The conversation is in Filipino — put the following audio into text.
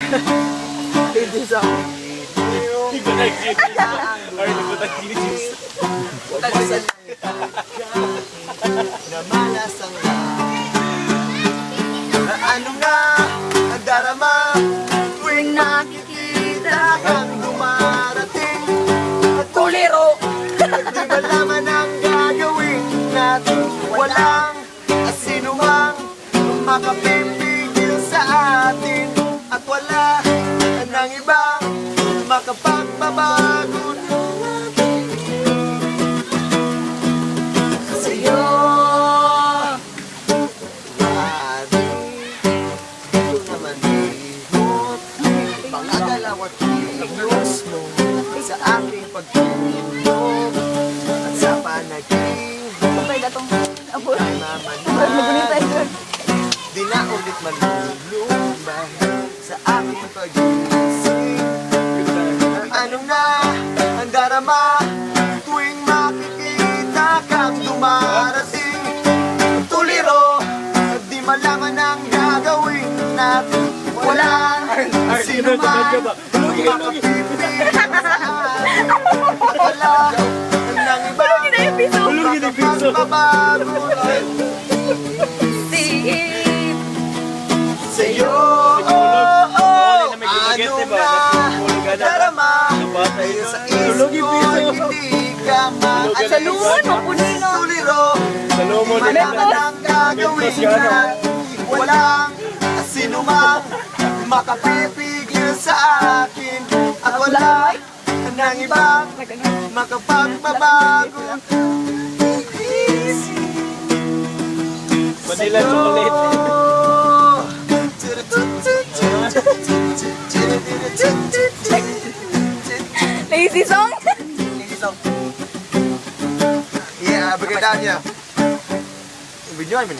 Hindi sa Hindi ko nag-genius. Or hindi ko nag-genius. Na malasang ano nga ang darama tuwing nakikita kang dumarating at tuliro. di malaman ang gagawin natin. Walang asinumang makapipigil sa atin at wala nang ibang makapagbabago sa'yo. Ito naman ihot pangagalaw at kilos mo sa aking pagtulog at sa panaginip Okay na tong abot. ay Magunita mamanahan. ito. Di na ulit malulumba sa aking pag-iisip. Ano na ang darama tuwing makikita kang dumarating? Tuliro, di malaman ang gagawin natin. Walang sino man makapipigil sa atin. Wala nang ibang makapagbabago sa'yo. Ano na darama tayo sa isip ko, hindi ka Sa luman, mapunin na. tuliro. Salomon, Di malaman ang gagawin natin. Walang sinumang makapipigil sa akin at wala nang ibang makapagbabago. Manila chocolate. Lazy song. Yeah, berkaitan niya. Video I mean.